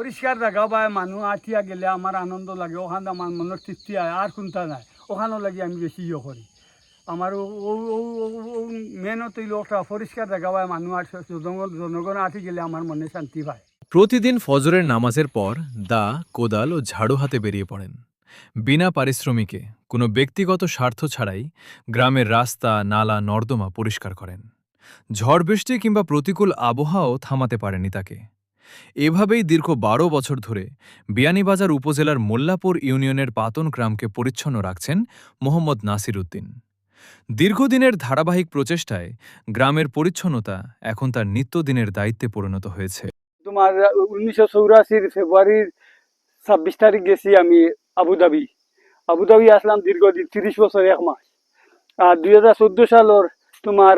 পরিষ্কার জায়গা পায় মানুষ আঠিয়া গেলে আমার আনন্দ লাগে, ওখানে আমার মনের তৃপ্তি হয়, আর কোনটা নাই, ওখানেও লাগে আমি বেশি করি। আমার মেহনত হইল ওটা পরিষ্কার জায়গা পায় মানুষ আর জনগণ আঠি গেলে আমার মনে শান্তি পায়। প্রতিদিন ফজরের নামাজের পর দা, কোদাল ও ঝাড়ু হাতে বেরিয়ে পড়েন। বিনা পারিশ্রমিকে, কোনো ব্যক্তিগত স্বার্থ ছাড়াই গ্রামের রাস্তা, নালা, নর্দমা পরিষ্কার করেন। ঝড় বৃষ্টি কিংবা প্রতিকূল আবহাওয়াও থামাতে পারেনি তাকে। এভাবেই দীর্ঘ ১২ বছর ধরে বিয়ানীবাজার উপজেলার মোল্লাপুর ইউনিয়নের পাতন গ্রামকে পরিচ্ছন্ন রাখছেন মোহাম্মদ নাসির উদ্দিন। দীর্ঘদিনের ধারাবাহিক প্রচেষ্টায় গ্রামের পরিচ্ছন্নতা এখন তার নিত্যদিনের দায়িত্বে পরিণত হয়েছে। তোমার 1984 ফেব্রুয়ারির 26 তারিখ গেছি আমি আবুধাবি আসলাম দীর্ঘদিন 30 বছর 1 মাস। আর 2014 সালের তোমার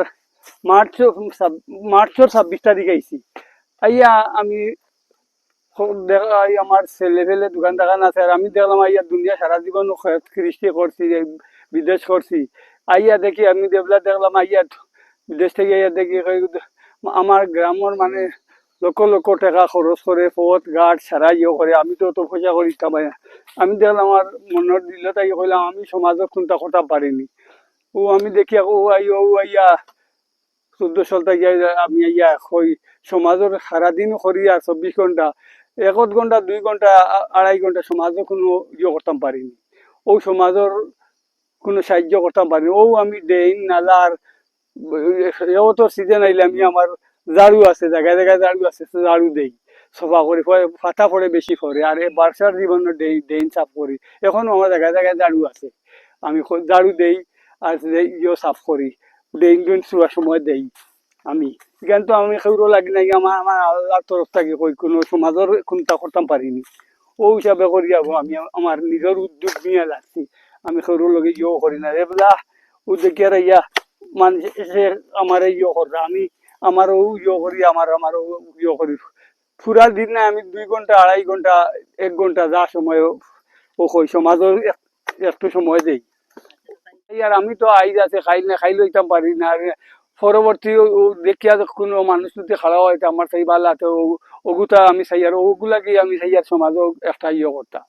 মার্চের 26 তারিখ আইছি। আইয়া আমি আমার ছেলে ফেলে দোকান দাকান আছে, আর আমি দেখলাম আইয়া দুনিয়া সারা জীবন কৃষ্টি করছি, বিদেশ করছি। আইয়া দেখি আমি দেখলাম আইয়া বিদেশ থেকে আইয়া দেখি আমার গ্রামের মানে লক্ষ লক্ষ টাকা খরচ করে পথ ঘাট সারা করে, আমি তো অত পয়সা করি না। আমি দেখলাম আমার মনের দিল তাই কইলাম আমি সমাজত কোনটা করতে পারিনি। আমি দেখি আইয়া 14 সাল থেকে আমি আইয়া হই সমাজের সারাদিন করি, আর 24 ঘন্টা 1 ঘন্টা 2 ঘন্টা 2.5 ঘন্টা সমাজের কোনো করতাম পারিনি। ও সমাজের কোনো সাহায্য করতাম পারিনি। আমি ড্রেন নালার এও তো সিজন আইলে আমি আমার ঝাড়ু আছে, জায়গায় জায়গায় ঝাড়ু আছে, ঝাড়ু দেই, সফা করি, ফাটা পড়ে বেশি করে। আর এই বার্ষার জীবনে ড্রেন সাফ করি, এখনো আমার জায়গায় জায়গায় ঝাড়ু আছে, আমি ঝাড়ু দেই আর সাফ করি, ড্রেন শোয়ার সময় দেই। আমি কিন্তু আমি সেগুলো লাগি নাই, আমার আল্লাহর তরফ থেকে কোনো সমাজের কোনটা করতাম পারিনি। ও হিসাবে করি আমি আমার নিজের উদ্যোগ নিয়ে লাগছি, আমি সেগুলো লগে করি না। এগুলা উদ্যোগ ইয়া মানুষে আমার কররা, আমি আমারও করি, আমারও করি। পুরা দিন না আমি 2 ঘন্টা 2.5 ঘন্টা 1 ঘন্টা যা সময় ও সমাজের একটু সময় দেই। আর আমি তো আইজ আছে খাই লইতাম পারি না। পরবর্তী দেখিয়া কোনো মানুষ যদি খারাপ হয় আমার সেই ভালো আছে, ওগুতা আমি চাই, আর ওগুলাকে আমি চাই আর সমাজও একটা করতাম।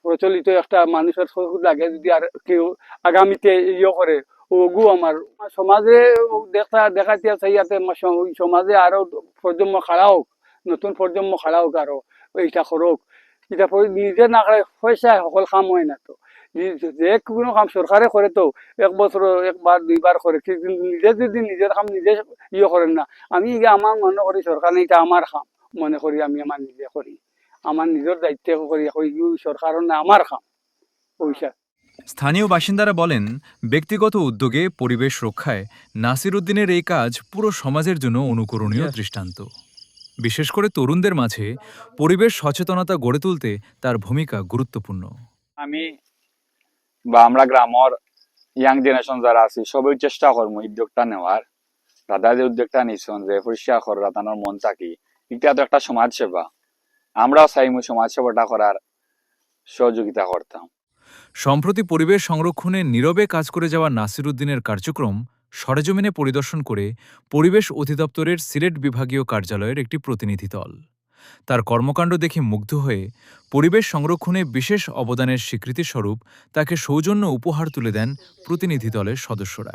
প্রচলিত একটা মানুষের লাগে যদি আর কেউ আগামীতে করে, ওগু আমার সমাজে দেখাতে চাই যাতে সমাজে আরো প্রজন্ম খাড়া হোক, নতুন প্রজন্ম খাড়া হোক, আরো এইটা করুক। এটা নিজে না করে পয়সা সকল কাম হয় না। তো যে কোনো কাম সরকারে করে তো 1 বছর 1 বার 2 বার করে, কিন্তু নিজে যদি নিজের কাম নিজে করেন না। আমি আমার মনে করি সরকার এটা আমার কাম মনে করি, আমি আমার নিজে করি, আমার নিজের দায়িত্ব করি, সরকারের না আমার কাম পয়সা। স্থানীয় বাসিন্দারা বলেন, ব্যক্তিগত উদ্যোগে পরিবেশ রক্ষায় নাসির উদ্দিনের এই কাজ পুরো সমাজের জন্য অনুকরণীয় দৃষ্টান্ত। বিশেষ করে তরুণদের মাঝে পরিবেশ সচেতনতা গড়ে তুলতে তার ভূমিকা গুরুত্বপূর্ণ। আমি বা আমরা গ্রামের ইয়াং জেনারেশন যারা আছি সবাই চেষ্টা করবো উদ্যোগটা নেওয়ার। দাদা যে উদ্যোগটা নিচ্ছেন যে পরিষ্কার করা তানোর মন থাকি, এটা তো একটা সমাজ সেবা, আমরাও চাইমু সমাজ সেবাটা করার সহযোগিতা করতাম। সম্প্রতি পরিবেশ সংরক্ষণে নীরবে কাজ করে যাওয়া নাসির উদ্দিনের কার্যক্রম সরেজমিনে পরিদর্শন করে পরিবেশ অধিদপ্তরের সিলেট বিভাগীয় কার্যালয়ের একটি প্রতিনিধি দল। তার কর্মকাণ্ড দেখে মুগ্ধ হয়ে পরিবেশ সংরক্ষণে বিশেষ অবদানের স্বীকৃতিস্বরূপ তাকে সৌজন্য উপহার তুলে দেন প্রতিনিধি দলের সদস্যরা।